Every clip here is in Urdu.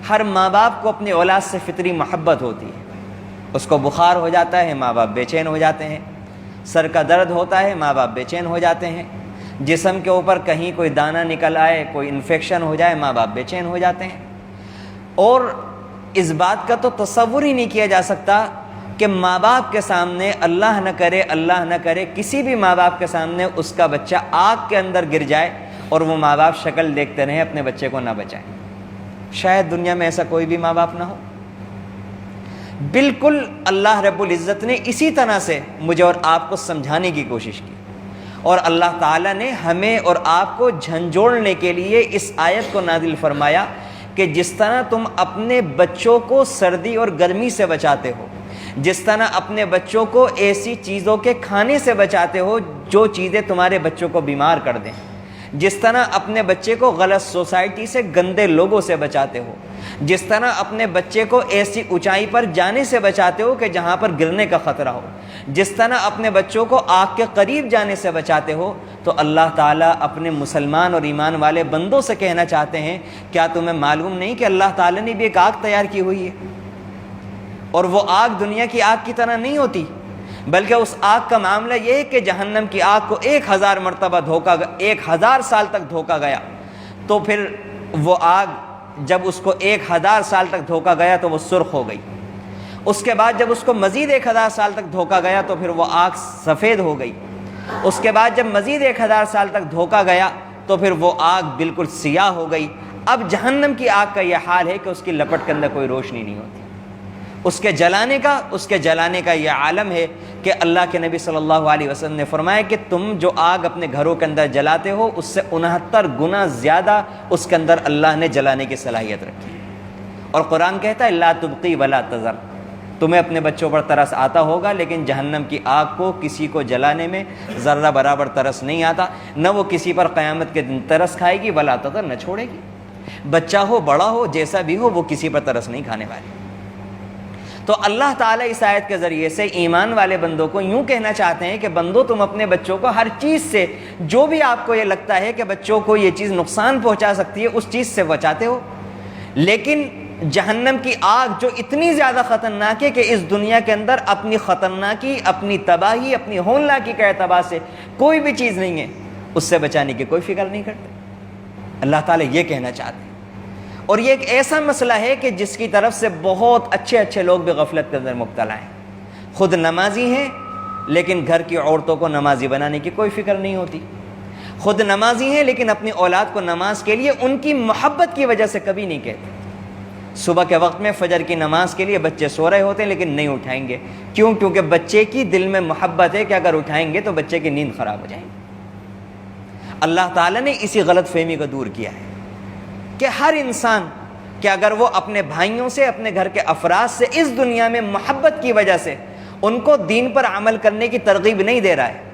ہر ماں باپ کو اپنی اولاد سے فطری محبت ہوتی ہے. اس کو بخار ہو جاتا ہے، ماں باپ بے چین ہو جاتے ہیں. سر کا درد ہوتا ہے، ماں باپ بے چین ہو جاتے ہیں. جسم کے اوپر کہیں کوئی دانہ نکل آئے، کوئی انفیکشن ہو جائے، ماں باپ بے چین ہو جاتے ہیں. اور اس بات کا تو تصور ہی نہیں کیا جا سکتا کہ ماں باپ کے سامنے اللہ نہ کرے کسی بھی ماں باپ کے سامنے اس کا بچہ آگ کے اندر گر جائے اور وہ ماں باپ شکل دیکھتے رہیں، اپنے بچے کو نہ بچائیں. شاید دنیا میں ایسا کوئی بھی ماں باپ نہ ہو. بالکل اللہ رب العزت نے اسی طرح سے مجھے اور آپ کو سمجھانے کی کوشش کی، اور اللہ تعالیٰ نے ہمیں اور آپ کو جھنجھوڑنے کے لیے اس آیت کو نازل فرمایا کہ جس طرح تم اپنے بچوں کو سردی اور گرمی سے بچاتے ہو، جس طرح اپنے بچوں کو ایسی چیزوں کے کھانے سے بچاتے ہو جو چیزیں تمہارے بچوں کو بیمار کر دیں، جس طرح اپنے بچے کو غلط سوسائٹی سے، گندے لوگوں سے بچاتے ہو، جس طرح اپنے بچے کو ایسی اونچائی پر جانے سے بچاتے ہو کہ جہاں پر گرنے کا خطرہ ہو، جس طرح اپنے بچوں کو آگ کے قریب جانے سے بچاتے ہو، تو اللہ تعالیٰ اپنے مسلمان اور ایمان والے بندوں سے کہنا چاہتے ہیں کیا تمہیں معلوم نہیں کہ اللہ تعالیٰ نے بھی ایک آگ تیار کی ہوئی ہے، اور وہ آگ دنیا کی آگ کی طرح نہیں ہوتی، بلکہ اس آگ کا معاملہ یہ ہے کہ جہنم کی آگ کو 1000 مرتبہ 1000 سال تک دھوکا گیا، تو پھر وہ آگ جب اس کو 1000 سال تک دھوکا گیا تو وہ سرخ ہو گئی. اس کے بعد جب اس کو مزید 1000 سال تک دھوکا گیا تو پھر وہ آگ سفید ہو گئی. اس کے بعد جب مزید 1000 سال تک دھوکا گیا تو پھر وہ آگ بالکل سیاہ ہو گئی. اب جہنم کی آگ کا یہ حال ہے کہ اس کی لپٹ کے اندر کوئی روشنی نہیں ہوتی. اس کے جلانے کا یہ عالم ہے کہ اللہ کے نبی صلی اللہ علیہ وسلم نے فرمایا کہ تم جو آگ اپنے گھروں کے اندر جلاتے ہو اس سے 69 گنا زیادہ اس کے اندر اللہ نے جلانے کی صلاحیت رکھی. اور قرآن کہتا ہے لا تبقی ولا تذر، تمہیں اپنے بچوں پر ترس آتا ہوگا لیکن جہنم کی آگ کو کسی کو جلانے میں ذرہ برابر ترس نہیں آتا، نہ وہ کسی پر قیامت کے دن ترس کھائے گی، ولا تذر، نہ چھوڑے گی. بچہ ہو بڑا ہو جیسا بھی ہو وہ کسی پر ترس نہیں کھانے والی. تو اللہ تعالیٰ اس آیت کے ذریعے سے ایمان والے بندوں کو یوں کہنا چاہتے ہیں کہ بندو تم اپنے بچوں کو ہر چیز سے، جو بھی آپ کو یہ لگتا ہے کہ بچوں کو یہ چیز نقصان پہنچا سکتی ہے اس چیز سے بچاتے ہو، لیکن جہنم کی آگ جو اتنی زیادہ خطرناک ہے کہ اس دنیا کے اندر اپنی خطرناکی، اپنی تباہی، اپنی ہولناکی کے اعتبار سے کوئی بھی چیز نہیں ہے، اس سے بچانے کی کوئی فکر نہیں کرتے. اللہ تعالیٰ یہ کہنا چاہتے ہیں. اور یہ ایک ایسا مسئلہ ہے کہ جس کی طرف سے بہت اچھے لوگ بھی غفلت کے اندر مبتلا ہیں. خود نمازی ہیں لیکن گھر کی عورتوں کو نمازی بنانے کی کوئی فکر نہیں ہوتی. خود نمازی ہیں لیکن اپنی اولاد کو نماز کے لیے ان کی محبت کی وجہ سے کبھی نہیں کہتے. صبح کے وقت میں فجر کی نماز کے لیے بچے سو رہے ہوتے ہیں لیکن نہیں اٹھائیں گے. کیوں؟ کیونکہ بچے کی دل میں محبت ہے کہ اگر اٹھائیں گے تو بچے کی نیند خراب ہو جائے گی. اللہ تعالیٰ نے اسی غلط فہمی کو دور کیا ہے کہ ہر انسان کہ اگر وہ اپنے بھائیوں سے، اپنے گھر کے افراد سے اس دنیا میں محبت کی وجہ سے ان کو دین پر عمل کرنے کی ترغیب نہیں دے رہا ہے،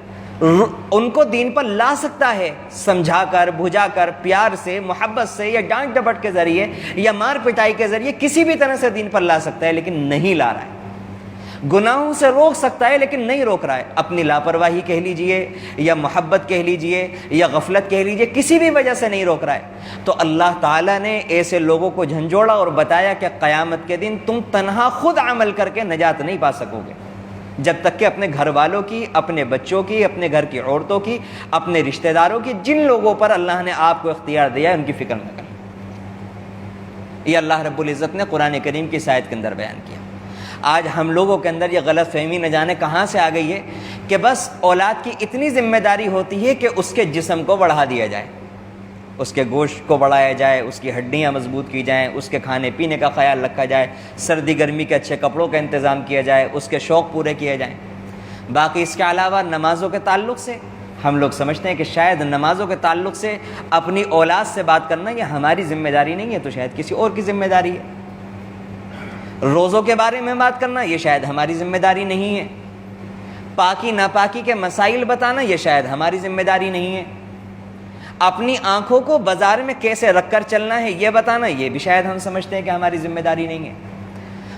ان کو دین پر لا سکتا ہے سمجھا کر، بجھا کر، پیار سے، محبت سے، یا ڈانٹ ڈپٹ کے ذریعے یا مار پٹائی کے ذریعے کسی بھی طرح سے دین پر لا سکتا ہے، لیکن نہیں لا رہا ہے. گناہوں سے روک سکتا ہے لیکن نہیں روک رہا ہے. اپنی لاپرواہی کہہ لیجئے یا محبت کہہ لیجئے یا غفلت کہہ لیجئے، کسی بھی وجہ سے نہیں روک رہا ہے. تو اللہ تعالیٰ نے ایسے لوگوں کو جھنجھوڑا اور بتایا کہ قیامت کے دن تم تنہا خود عمل کر کے نجات نہیں پا سکو گے جب تک کہ اپنے گھر والوں کی، اپنے بچوں کی، اپنے گھر کی عورتوں کی، اپنے رشتہ داروں کی، جن لوگوں پر اللہ نے آپ کو اختیار دیا ہے ان کی فکر نہ کریں. یہ اللہ رب العزت نے قرآن کریم کی آیت کے اندر بیان کیا. آج ہم لوگوں کے اندر یہ غلط فہمی نہ جانے کہاں سے آ گئی ہے کہ بس اولاد کی اتنی ذمہ داری ہوتی ہے کہ اس کے جسم کو بڑھا دیا جائے، اس کے گوشت کو بڑھایا جائے، اس کی ہڈیاں مضبوط کی جائیں، اس کے کھانے پینے کا خیال رکھا جائے، سردی گرمی کے اچھے کپڑوں کا انتظام کیا جائے، اس کے شوق پورے کیے جائیں. باقی اس کے علاوہ نمازوں کے تعلق سے ہم لوگ سمجھتے ہیں کہ شاید نمازوں کے تعلق سے اپنی اولاد سے بات کرنا یہ ہماری ذمہ داری نہیں ہے، تو شاید کسی اور کی ذمہ داری ہے. روزوں کے بارے میں بات کرنا یہ شاید ہماری ذمہ داری نہیں ہے. پاکی ناپاکی کے مسائل بتانا یہ شاید ہماری ذمہ داری نہیں ہے. اپنی آنکھوں کو بازار میں کیسے رکھ کر چلنا ہے یہ بتانا یہ بھی شاید ہم سمجھتے ہیں کہ ہماری ذمہ داری نہیں ہے.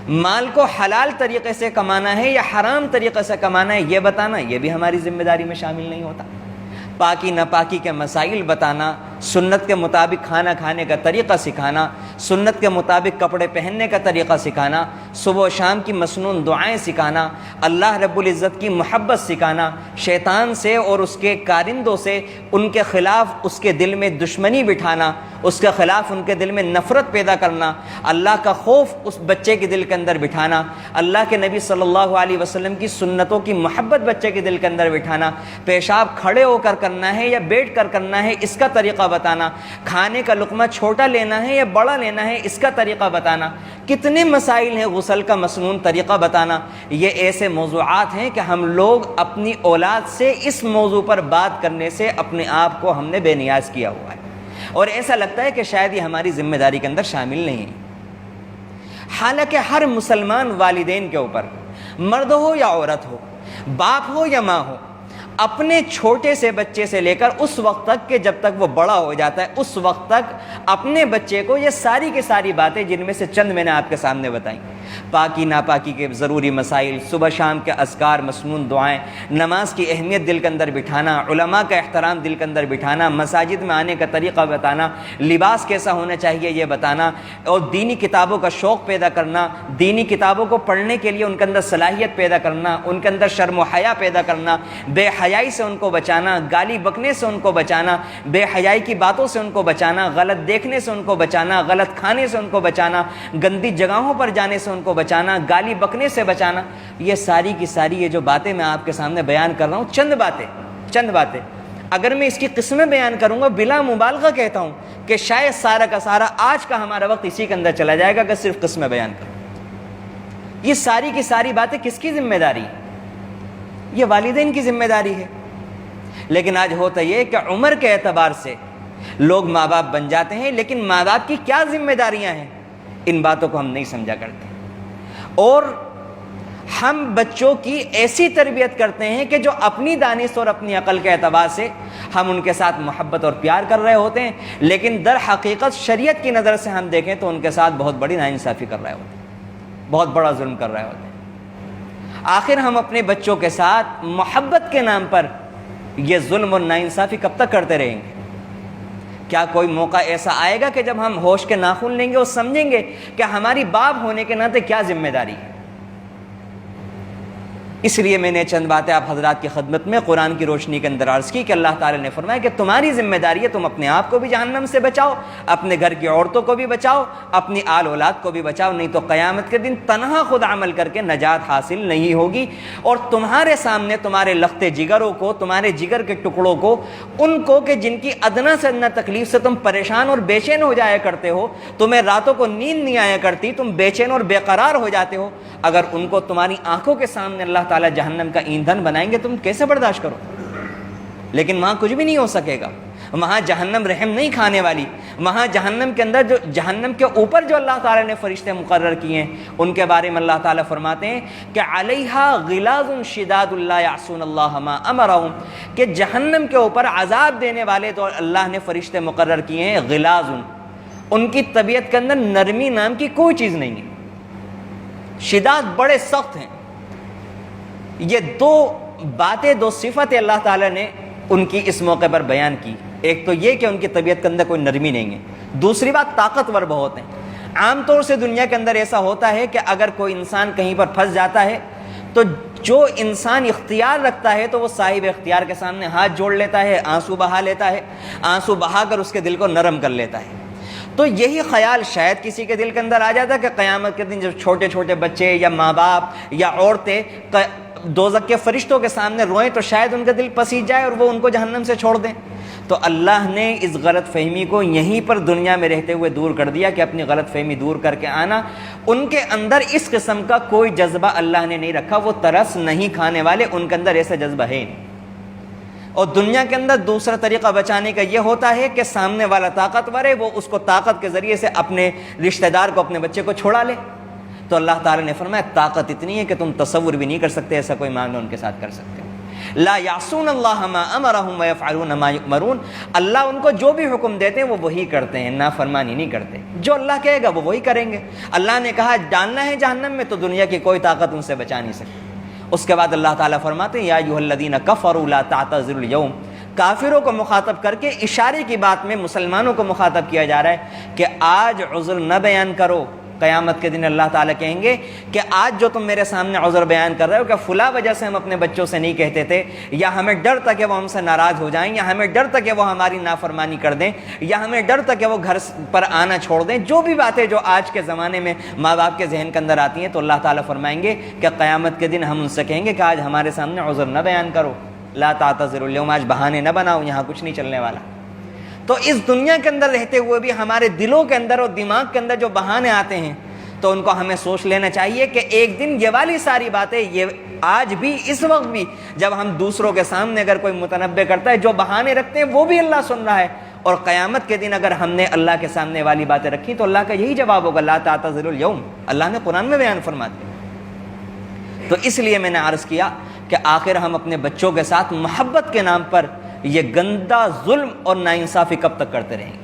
مال کو حلال طریقے سے کمانا ہے یا حرام طریقے سے کمانا ہے یہ بتانا یہ بھی ہماری ذمہ داری میں شامل نہیں ہوتا. پاکی ناپاکی کے مسائل بتانا، سنت کے مطابق کھانا کھانے کا طریقہ سکھانا، سنت کے مطابق کپڑے پہننے کا طریقہ سکھانا، صبح و شام کی مسنون دعائیں سکھانا، اللہ رب العزت کی محبت سکھانا، شیطان سے اور اس کے کارندوں سے ان کے خلاف اس کے دل میں دشمنی بٹھانا، اس کے خلاف ان کے دل میں نفرت پیدا کرنا، اللہ کا خوف اس بچے کے دل کے اندر بٹھانا، اللہ کے نبی صلی اللہ علیہ وسلم کی سنتوں کی محبت بچے کے دل کے اندر بٹھانا، پیشاب کھڑے ہو کر کرنا ہے یا بیٹھ کر کرنا ہے اس کا طریقہ بتانا، کھانے کا لقمہ چھوٹا لینا ہے یا بڑا لینا ہے اس کا طریقہ بتانا، کتنے مسائل ہیں، غسل کا مسنون طریقہ بتانا۔ یہ ایسے موضوعات ہیں کہ ہم لوگ اپنی اولاد سے اس موضوع پر بات کرنے سے اپنے آپ کو ہم نے بے نیاز کیا ہوا ہے، اور ایسا لگتا ہے کہ شاید یہ ہماری ذمہ داری کے اندر شامل نہیں ہے۔ حالانکہ ہر مسلمان والدین کے اوپر، مرد ہو یا عورت ہو، باپ ہو یا ماں ہو، اپنے چھوٹے سے بچے سے لے کر اس وقت تک کہ جب تک وہ بڑا ہو جاتا ہے، اس وقت تک اپنے بچے کو یہ ساری کی ساری باتیں، جن میں سے چند میں نے آپ کے سامنے بتائیں، پاکی ناپاکی کے ضروری مسائل، صبح شام کے اذکار، مسنون دعائیں، نماز کی اہمیت دل کے اندر بٹھانا، علماء کا احترام دل کے اندر بٹھانا، مساجد میں آنے کا طریقہ بتانا، لباس کیسا ہونا چاہیے یہ بتانا، اور دینی کتابوں کا شوق پیدا کرنا، دینی کتابوں کو پڑھنے کے لیے ان کے اندر صلاحیت پیدا کرنا، ان کے اندر شرم و حیا پیدا کرنا، بے حیائی سے ان کو بچانا، گالی بکنے سے ان کو بچانا، بے حیائی کی باتوں سے ان کو بچانا، غلط دیکھنے سے ان کو بچانا، غلط کھانے سے ان کو بچانا، گندی جگہوں پر جانے سے ان کو بچانا، گالی بکنے سے بچانا۔ یہ ساری کی ساری یہ جو باتیں میں آپ کے سامنے بیان کر رہا ہوں، چند باتیں اگر میں اس کی قسمیں بیان کروں گا، بلا مبالغہ کہتا ہوں کہ شاید سارا کا سارا آج کا ہمارا وقت اسی کے اندر چلا جائے گا کہ صرف قسمیں بیان کروں۔ یہ ساری کی ساری باتیں کس کی ذمہ داری ہے؟ یہ والدین کی ذمہ داری ہے۔ لیکن آج ہوتا یہ کہ عمر کے اعتبار سے لوگ ماں باپ بن جاتے ہیں، لیکن ماں باپ کی کیا ذمہ داریاں ہیں، ان باتوں کو ہم نہیں سمجھا کرتے، اور ہم بچوں کی ایسی تربیت کرتے ہیں کہ جو اپنی دانش اور اپنی عقل کے اعتبار سے ہم ان کے ساتھ محبت اور پیار کر رہے ہوتے ہیں، لیکن در حقیقت شریعت کی نظر سے ہم دیکھیں تو ان کے ساتھ بہت بڑی ناانصافی کر رہے ہوتے ہیں، بہت بڑا ظلم کر رہے ہوتے ہیں۔ آخر ہم اپنے بچوں کے ساتھ محبت کے نام پر یہ ظلم اور ناانصافی کب تک کرتے رہیں گے؟ کیا کوئی موقع ایسا آئے گا کہ جب ہم ہوش کے ناخن لیں گے اور سمجھیں گے کہ ہماری باپ ہونے کے ناطے کیا ذمہ داری ہے؟ اس لیے میں نے چند باتیں آپ حضرات کی خدمت میں قرآن کی روشنی کے اندر عرض کی کہ اللہ تعالی نے فرمایا کہ تمہاری ذمہ داری ہے، تم اپنے آپ کو بھی جہنم سے بچاؤ، اپنے گھر کی عورتوں کو بھی بچاؤ، اپنی آل اولاد کو بھی بچاؤ، نہیں تو قیامت کے دن تنہا خود عمل کر کے نجات حاصل نہیں ہوگی، اور تمہارے سامنے تمہارے لخت جگروں کو، تمہارے جگر کے ٹکڑوں کو، ان کو کہ جن کی ادنا سے ادنا تکلیف سے تم پریشان اور بے چین ہو جایا کرتے ہو، تمہیں راتوں کو نیند نہیں آیا کرتی، تم بے چین اور بے قرار ہو جاتے ہو، اگر ان کو تمہاری آنکھوں کے سامنے اللہ تعالیٰ جہنم کا ایندھن بنائیں گے تم کیسے برداشت کرو؟ لیکن وہاں کچھ بھی نہیں ہو سکے گا، وہاں جہنم رحم نہیں کھانے والی، وہاں جہنم کے اندر جو جہنم کے اوپر جو اللہ تعالیٰ نے فرشتے مقرر کیے ہیں ان کے بارے میں اللہ تعالیٰ فرماتے ہیں کہ علیہا غلاظ شداد لا یعصون اللہ ما امرہم، کہ جہنم کے اوپر عذاب دینے والے تو اللہ نے فرشتے مقرر کیے ہیں غلاظ، ان کی طبیعت کے اندر نرمی نام کی کوئی چیز نہیں ہے، شداد بڑے سخت ہیں۔ یہ دو باتیں، دو صفتیں اللہ تعالیٰ نے ان کی اس موقع پر بیان کی، ایک تو یہ کہ ان کی طبیعت کے اندر کوئی نرمی نہیں ہے، دوسری بات طاقتور بہت ہیں۔ عام طور سے دنیا کے اندر ایسا ہوتا ہے کہ اگر کوئی انسان کہیں پر پھنس جاتا ہے تو جو انسان اختیار رکھتا ہے تو وہ صاحب اختیار کے سامنے ہاتھ جوڑ لیتا ہے، آنسو بہا لیتا ہے، آنسو بہا کر اس کے دل کو نرم کر لیتا ہے۔ تو یہی خیال شاید کسی کے دل کے اندر آ جاتا ہے کہ قیامت کے دن جب چھوٹے چھوٹے بچے یا ماں باپ یا عورتیں دوزخ کے فرشتوں کے سامنے روئیں تو شاید ان کا دل پسیج جائے اور وہ ان کو جہنم سے چھوڑ دیں۔ تو اللہ نے اس غلط فہمی کو یہیں پر دنیا میں رہتے ہوئے دور کر دیا کہ اپنی غلط فہمی دور کر کے آنا، ان کے اندر اس قسم کا کوئی جذبہ اللہ نے نہیں رکھا، وہ ترس نہیں کھانے والے، ان کے اندر ایسا جذبہ ہے نہیں۔ اور دنیا کے اندر دوسرا طریقہ بچانے کا یہ ہوتا ہے کہ سامنے والا طاقتور ہے، وہ اس کو طاقت کے ذریعے سے اپنے رشتہ دار کو، اپنے بچے کو چھوڑا لے۔ تو اللہ تعالی نے فرمایا طاقت اتنی ہے کہ تم تصور بھی نہیں کر سکتے ایسا کوئی معاملہ ان کے ساتھ کر سکتے ہو۔ لا یعصون اللہ ما امرہم ویفعلون ما یؤمرون، اللہ ان کو جو بھی حکم دیتے ہیں وہ وہی کرتے ہیں، نافرمانی نہیں کرتے، جو اللہ کہے گا وہ وہی کریں گے۔ اللہ نے کہا ڈالنا ہے جہنم میں تو دنیا کی کوئی طاقت ان سے بچا نہیں سکتی۔ اس کے بعد اللہ تعالیٰ فرماتے ہیں یا ایھا الذین کفروا لا تعتذروا اليوم، کافروں کو مخاطب کر کے اشارے کی بات میں مسلمانوں کو مخاطب کیا جا رہا ہے کہ آج عذر نہ بیان کرو. قیامت کے دن اللہ تعالیٰ کہیں گے کہ آج جو تم میرے سامنے عذر بیان کر رہے ہو کہ فلاں وجہ سے ہم اپنے بچوں سے نہیں کہتے تھے، یا ہمیں ڈر تھا کہ وہ ہم سے ناراض ہو جائیں، یا ہمیں ڈر تھا کہ وہ ہماری نافرمانی کر دیں، یا ہمیں ڈر تھا کہ وہ گھر پر آنا چھوڑ دیں، جو بھی باتیں جو آج کے زمانے میں ماں باپ کے ذہن کے اندر آتی ہیں، تو اللہ تعالیٰ فرمائیں گے کہ قیامت کے دن ہم ان سے کہیں گے کہ آج ہمارے سامنے عذر نہ بیان کرو، لا تعتذروا اليوم، آج بہانے نہ بناؤ، یہاں کچھ نہیں چلنے والا. تو اس دنیا کے اندر رہتے ہوئے بھی ہمارے دلوں کے اندر اور دماغ کے اندر جو بہانے آتے ہیں تو ان کو ہمیں سوچ لینا چاہیے کہ ایک دن یہ والی ساری باتیں، یہ آج بھی اس وقت بھی جب ہم دوسروں کے سامنے اگر کوئی متنبع کرتا ہے، جو بہانے رکھتے ہیں وہ بھی اللہ سن رہا ہے. اور قیامت کے دن اگر ہم نے اللہ کے سامنے والی باتیں رکھی تو اللہ کا یہی جواب ہوگا، لا تعتذروا اليوم. اللہ نے قرآن میں بیان فرما دیا. تو اس لیے میں نے عرض کیا کہ آخر ہم اپنے بچوں کے ساتھ محبت کے نام پر یہ گندا ظلم اور ناانصافی کب تک کرتے رہیں گے؟